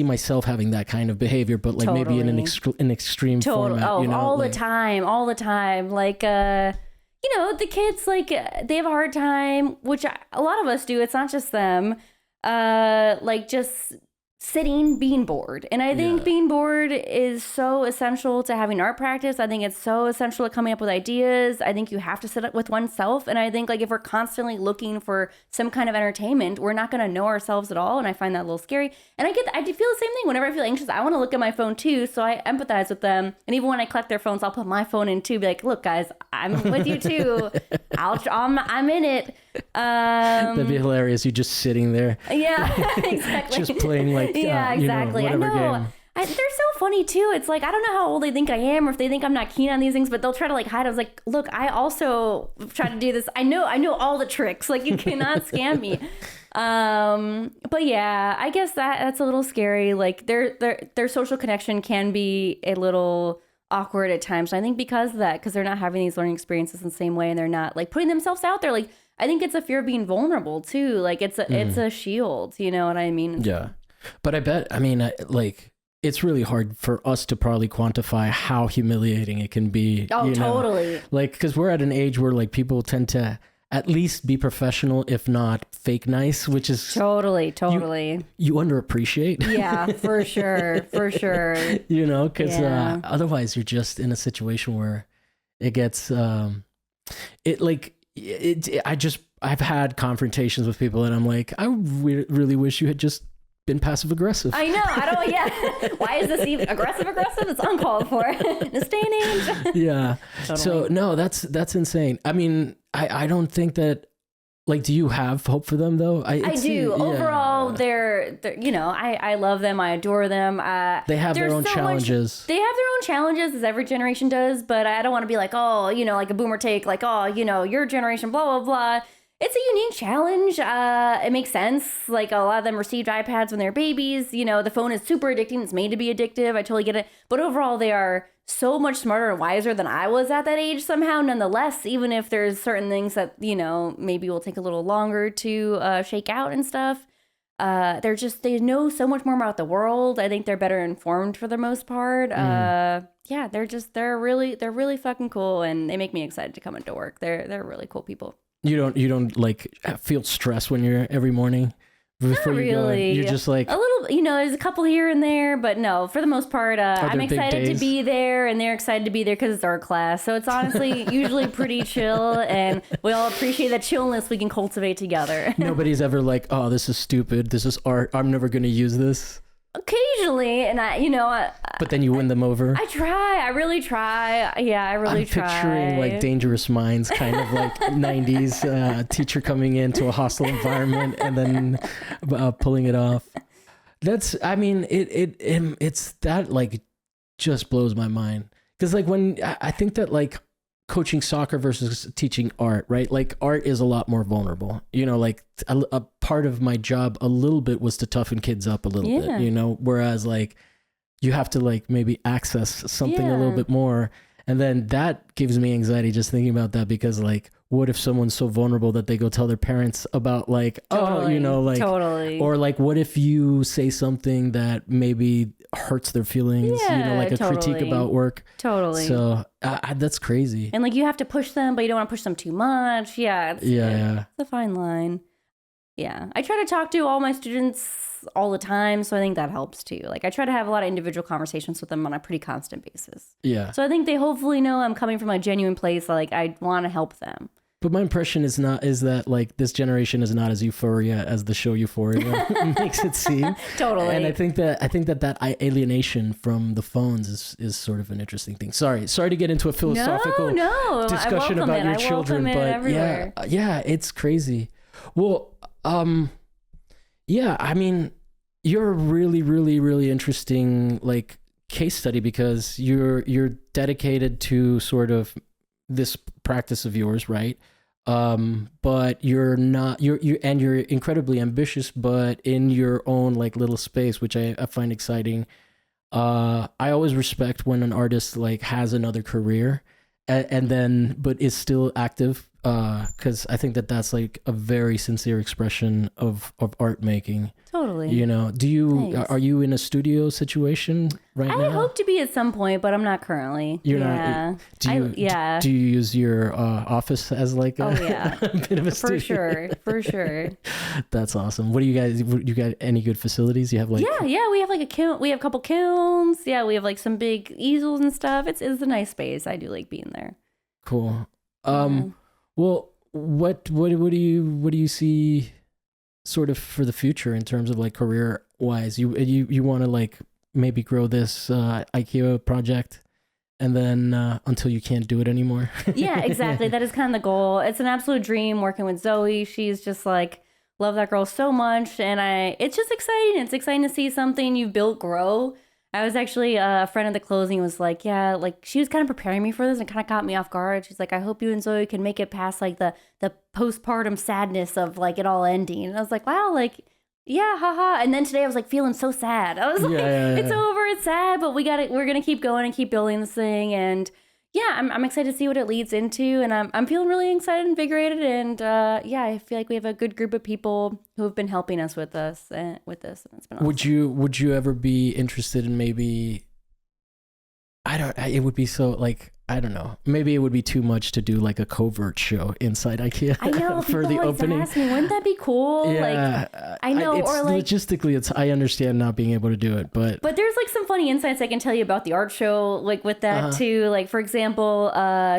myself having that kind of behavior, but like maybe in an extreme format, you know, all the time. Like, you know, the kids, like, they have a hard time, which a lot of us do. It's not just them, like just sitting, being bored. And I think being bored is so essential to having art practice. I think it's so essential to coming up with ideas. I think you have to sit up with oneself. And I think like if we're constantly looking for some kind of entertainment, we're not going to know ourselves at all. And I find that a little scary. And I do feel the same thing whenever I feel anxious. I want to look at my phone too. So I empathize with them. And even when I collect their phones, I'll put my phone in too. Be like, look guys, I'm with you too. I'm in it. That'd be hilarious. You just sitting there. Yeah, exactly. Just playing like, exactly. You know, I know. game. They're so funny too. It's like, I don't know how old they think I am or if they think I'm not keen on these things, but they'll try to like hide. I was like, look, I also try to do this. I know all the tricks. Like you cannot scam me. But yeah, I guess that's a little scary. Like their social connection can be a little awkward at times. And I think because of that, because they're not having these learning experiences in the same way and they're not like putting themselves out there. Like I think it's a fear of being vulnerable too. Like it's a shield, you know what I mean? Yeah. But I bet, I mean, like, it's really hard for us to probably quantify how humiliating it can be. Oh, you know? Totally. Like, because we're at an age where like people tend to at least be professional, if not fake nice, which is totally you underappreciate. Yeah, for sure. You know, because otherwise you're just in a situation where it gets I've had confrontations with people and I'm like, I really wish you had just been passive aggressive. I know. I don't. Yeah. Why is this even aggressive? It's uncalled for in this day and age. Yeah. Totally. So no, that's insane. I mean, I don't think that. Like, do you have hope for them though? I do. Overall, they're you know, I love them. I adore them. They have their own challenges. They have their own challenges, as every generation does. But I don't want to be like, oh, you know, like a boomer take, like, oh, you know, your generation, blah blah blah. It's a unique challenge. It makes sense. Like a lot of them received iPads when they're babies. You know, the phone is super addicting. It's made to be addictive. I totally get it. But overall, they are so much smarter and wiser than I was at that age somehow. Nonetheless, even if there's certain things that, you know, maybe will take a little longer to shake out and stuff. They know so much more about the world. I think they're better informed for the most part. Yeah, they're really fucking cool. And they make me excited to come into work. They're really cool people. You don't like feel stress when you're every morning before you go in? You're just like a little, you know, there's a couple here and there, but no, for the most part, I'm excited to be there and they're excited to be there because it's our class. So it's honestly usually pretty chill and we all appreciate that chillness we can cultivate together. Nobody's ever like, oh, this is stupid. This is art. I'm never going to use this. Occasionally, and but then you win them over. I really try. Yeah, I really try. I'm picturing like Dangerous Minds, kind of like 90s teacher coming into a hostile environment and then pulling it off. It's that like just blows my mind Because like when I think that like coaching soccer versus teaching art, right? Like art is a lot more vulnerable. You know, like a part of my job a little bit was to toughen kids up a little bit, you know, whereas like you have to like maybe access something a little bit more. And then that gives me anxiety just thinking about that, because like, what if someone's so vulnerable that they go tell their parents about like, oh, you know, like, or like, what if you say something that maybe hurts their feelings, you know, like a critique about work. So that's crazy. And like, you have to push them, but you don't want to push them too much. It's a fine line. Yeah. I try to talk to all my students all the time, so I think that helps too. Like I try to have a lot of individual conversations with them on a pretty constant basis. So I think they hopefully know I'm coming from a genuine place, like I want to help them. But my impression is that like this generation is not as euphoria as the show Euphoria makes it seem. Totally. And I think that alienation from the phones is sort of an interesting thing. Sorry to get into a philosophical discussion about your children, but yeah, it's crazy. Well, yeah, I mean, you're a really, really, really interesting like case study, because you're dedicated to sort of this practice of yours, right? But you're not, you're incredibly ambitious, but in your own like little space, which I find exciting. I always respect when an artist like has another career and then, but is still active. Cause I think that that's like a very sincere expression of art making. Totally. You know, are you in a studio situation right now? I hope to be at some point, but I'm not currently. You're not. Do you use your office as like a bit of a studio? For sure. That's awesome. What do you got any good facilities? You have like we have like a kiln. We have a couple kilns. Yeah, we have like some big easels and stuff. It's a nice space. I do like being there. Cool. Well, what do you see sort of for the future in terms of like career wise? You want to like maybe grow this Ikea project and then until you can't do it anymore? Yeah, exactly. That is kind of the goal. It's an absolute dream working with Zoe. She's just like, love that girl so much, and it's just exciting. It's exciting to see something you've built grow. I was actually a friend of the closing was like, yeah, like she was kind of preparing me for this and kind of caught me off guard. She's like, I hope you and Zoe can make it past like the postpartum sadness of like it all ending. And I was like, wow, like, yeah, haha. And then today I was like feeling so sad. I was like, it's over, it's sad, but we're going to keep going and keep building this thing. And yeah, I'm excited to see what it leads into, and I'm feeling really excited and invigorated, and I feel like we have a good group of people who have been helping us with this, and it's been awesome. Would you ever be interested in maybe? It would be so like, I don't know. Maybe it would be too much to do like a covert show inside IKEA. I know. for the opening. Ask me, wouldn't that be cool? Yeah, like, I know. Or like logistically, I understand not being able to do it, but there's like some funny insights I can tell you about the art show, like with that too. Like for example,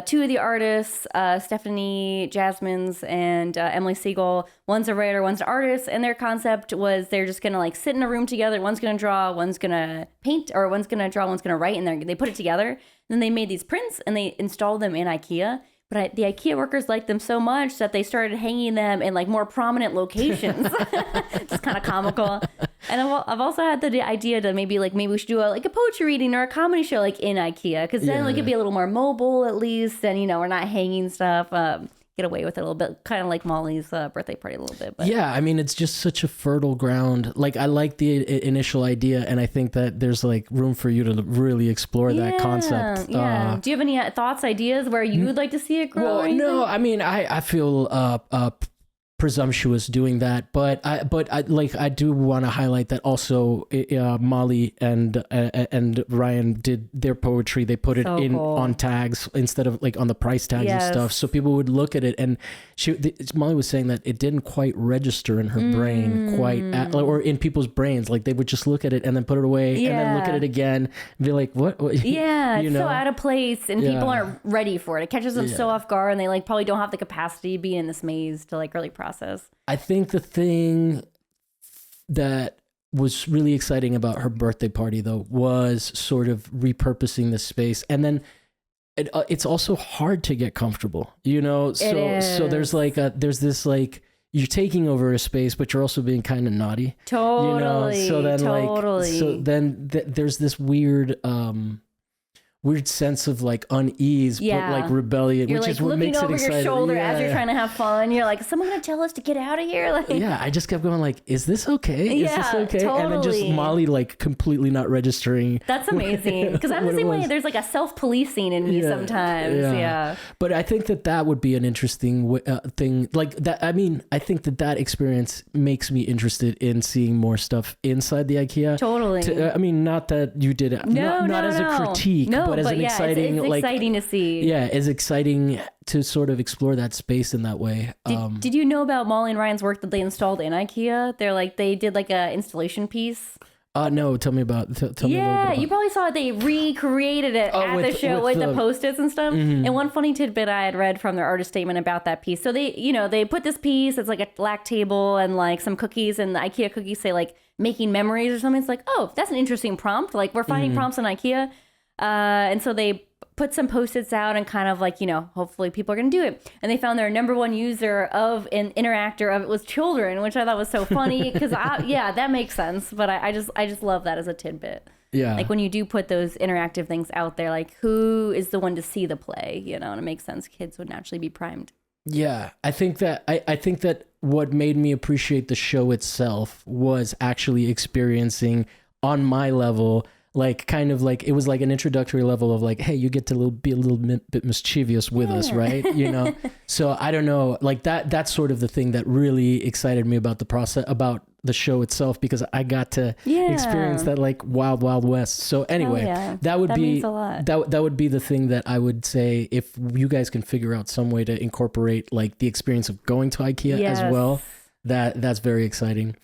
two of the artists, Stephanie Jasmines and Emily Siegel. One's a writer, one's an artist, and their concept was they're just gonna like sit in a room together. One's gonna draw, one's gonna paint, or one's gonna draw, one's gonna write, and they put it together. Then they made these prints and they installed them in IKEA. But the IKEA workers liked them so much that they started hanging them in like more prominent locations. Just kind of comical. And I've also had the idea to maybe we should do a poetry reading or a comedy show like in IKEA, because then we could be a little more mobile at least, and we're not hanging stuff. Get away with it a little bit, kind of like Molly's birthday party a little bit. But. Yeah, I mean, it's just such a fertile ground. Like, I like the initial idea, and I think that there's like room for you to really explore that concept. Yeah. Do you have any thoughts, ideas where you would like to see it grow? Well, no, I mean, I feel presumptuous doing that, but I do want to highlight that also Molly and Ryan did their poetry. They put it on tags instead of like on the price tags and stuff, so people would look at it. And Molly was saying that it didn't quite register in her brain or in people's brains. Like they would just look at it and then put it away and then look at it again and be like, what? Yeah, it's so out of place, and people aren't ready for it. It catches them so off guard, and they like probably don't have the capacity to be in this maze to like really process. I think the thing that was really exciting about her birthday party, though, was sort of repurposing the space, and then it's also hard to get comfortable, So there's this like you're taking over a space, but you're also being kind of naughty, totally. So then there's this weird weird sense of like unease, but like rebellion, you're which like is what looking makes it over exciting. your shoulder as you're trying to have fun. You're like, is someone gonna tell us to get out of here? Like, yeah, I just kept going like, is this okay? Is this okay? Totally. And then just Molly like completely not registering. That's amazing, because I'm the same way. There's like a self-policing in me sometimes. Yeah. But I think that would be an interesting thing. Like that. I mean, I think that experience makes me interested in seeing more stuff inside the IKEA. Totally. I mean, not that you did it. Not as a critique, but as an exciting, it's exciting to see. Yeah, it's exciting to sort of explore that space in that way. Did you know about Molly and Ryan's work that they installed in IKEA? They did like a installation piece. No, tell me about. Tell me a little bit about. You probably saw it. They recreated it at the show with the Post-its and stuff. Mm-hmm. And one funny tidbit I had read from their artist statement about that piece. So they put this piece. It's like a black table and like some cookies, and the IKEA cookies say like making memories or something. It's like, oh, that's an interesting prompt. Like we're finding prompts in IKEA, and so they put some Post-its out and kind of like, hopefully people are going to do it. And they found their number one user of an interactor of it was children, which I thought was so funny because that makes sense. But I just love that as a tidbit. Yeah. Like when you do put those interactive things out there, like who is the one to see the play, and it makes sense. Kids would naturally be primed. Yeah. I think that what made me appreciate the show itself was actually experiencing on my level, like kind of like it was like an introductory level of like, hey, you get to be a little bit mischievous with us, right? So I don't know, like that's sort of the thing that really excited me about the process, about the show itself, because I got to experience that like wild west. So anyway, that means a lot. That would be the thing that I would say, if you guys can figure out some way to incorporate like the experience of going to IKEA as well, that's very exciting.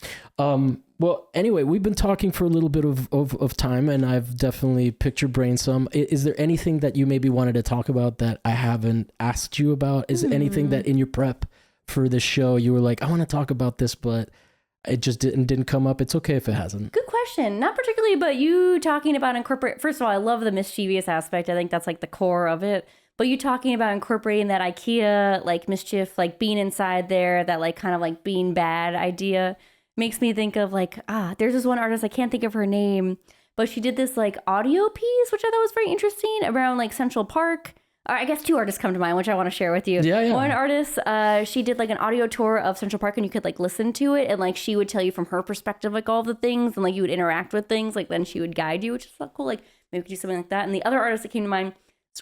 Well, anyway, we've been talking for a little bit of time, and I've definitely picked your brain some. Is there anything that you maybe wanted to talk about that I haven't asked you about? Is there anything that in your prep for this show you were like, I want to talk about this, but it just didn't come up? It's okay if it hasn't. Good question. Not particularly, but you talking about first of all, I love the mischievous aspect. I think that's like the core of it. But you talking about incorporating that IKEA, like mischief, like being inside there, that like kind of like being bad idea, makes me think of like, there's this one artist, I can't think of her name, but she did this like audio piece, which I thought was very interesting, around like Central Park. I guess two artists come to mind, which I want to share with you. Yeah. One artist, she did like an audio tour of Central Park, and you could like listen to it, and like she would tell you from her perspective like all the things, and like you would interact with things, like then she would guide you, which is so cool. Like maybe we could do something like that. And the other artist that came to mind,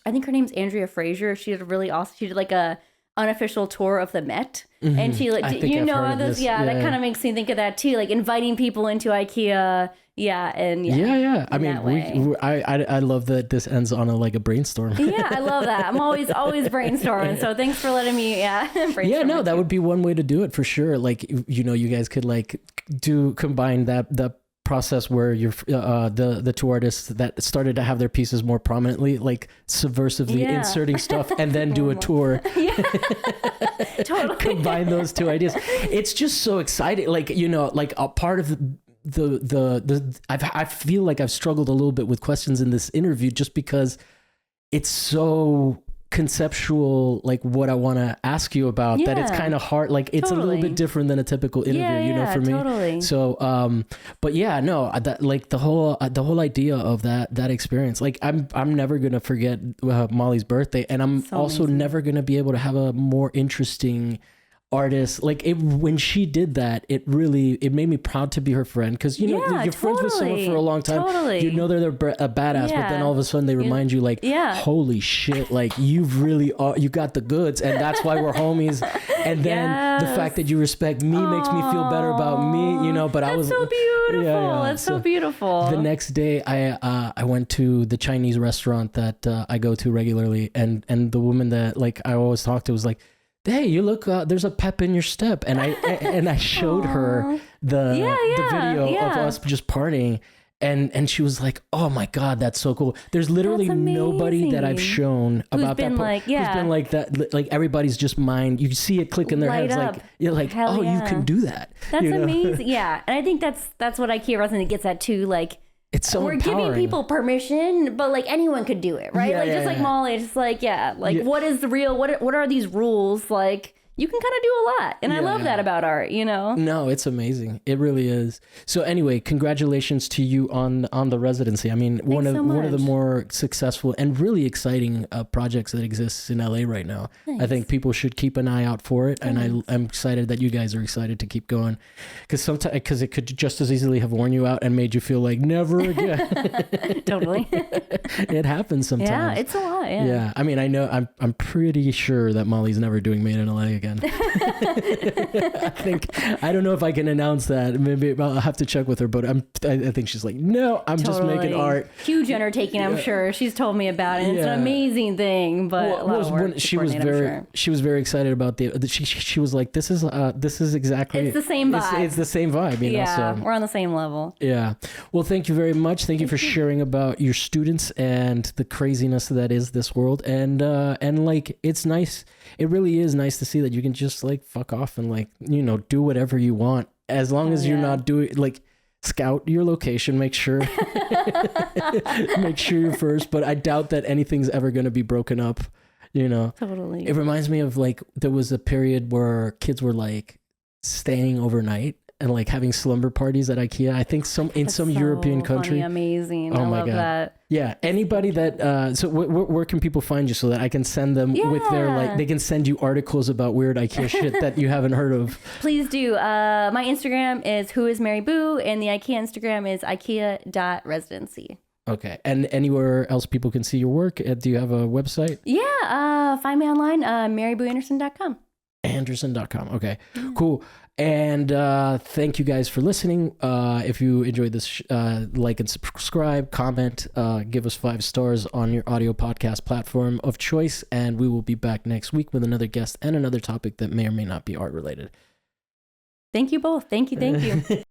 I think her name's Andrea Fraser. She did she did like a unofficial tour of the Met, and she like, this? Yeah, that kind of makes me think of that too, like inviting people into IKEA. I mean, I love that this ends on a brainstorm. Yeah, I love that. I'm always brainstorming. So thanks for letting me brainstorm. Yeah, no, that would be one way to do it for sure. Like, you guys could like combine that process where you're the two artists that started to have their pieces more prominently, like subversively inserting stuff, and then do a tour. Totally. Combine those two ideas. It's just so exciting. Like, like a part of I feel like I've struggled a little bit with questions in this interview, just because it's so conceptual, like what I want to ask you about, that it's kind of hard. Like it's a little bit different than a typical interview, for me. Totally. So, but that like the whole idea of that experience, like I'm never going to forget Molly's birthday, and I'm also never going to be able to have a more interesting artist. Like when she did that, it made me proud to be her friend, because you're friends with someone for a long time, they're a badass, but then all of a sudden they remind you like, holy shit, like you got the goods, and that's why we're homies. And then the fact that you respect me makes me feel better about me, but that's so beautiful. That's so beautiful. The next day I went to the Chinese restaurant that I go to regularly, and the woman that like I always talk to was like, hey, you look, there's a pep in your step. And I showed her the video of us just partying, and she was like, oh my God, that's so cool. There's literally nobody that I've shown about that. Who's been like that. Like everybody's just mind. You see it click in their heads. Up. Like, you're like, you can do that. That's amazing. Yeah. And I think that's what IKEA Residency gets at too. Like, it's so we're empowering. Giving people permission, but like anyone could do it, right? Like Molly, it's just like, like what is the real, what are these rules? Like, you can kind of do a lot. And I love that about art, you know? No, it's amazing. It really is. So anyway, congratulations to you on the residency. I mean, one of the more successful and really exciting projects that exists in LA right now. Nice. I think people should keep an eye out for it. And I'm excited that you guys are excited to keep going, because it could just as easily have worn you out and made you feel like never again. Totally. It happens sometimes. Yeah, it's a lot. Yeah. I mean, I know I'm pretty sure that Molly's never doing Made in LA again. I don't know if I can announce that. Maybe I'll have to check with her, but I think she's like, no, I'm just making art. Huge undertaking, I'm sure. She's told me about it. It's an amazing thing, but a lot of work. She was very excited about she was like, this is exactly, it's the same vibe. It's the same vibe, you know. So we're on the same level. Yeah. Well, thank you very much. Thank you for sharing about your students and the craziness that is this world. And like, it's nice. It really is nice to see that you can just like fuck off and like, you know, do whatever you want, as long as you're not doing like scout your location, make sure you're first. But I doubt that anything's ever going to be broken up, you know. Totally. It reminds me of like, there was a period where kids were like staying overnight and like having slumber parties at Ikea. I think some European country. Amazing. Oh I my love God. that. Yeah. Anybody that, so where can people find you so that I can send them with their, like, they can send you articles about weird Ikea shit that you haven't heard of. Please do. My Instagram is whoismaryboo and the Ikea Instagram is ikea.residency. Okay. And anywhere else people can see your work? Do you have a website? Yeah. Find me online, marybooanderson.com. Anderson.com. Okay, cool. And thank you guys for listening. If you enjoyed this, like and subscribe, comment, give us 5 stars on your audio podcast platform of choice. And we will be back next week with another guest and another topic that may or may not be art related. Thank you both. Thank you.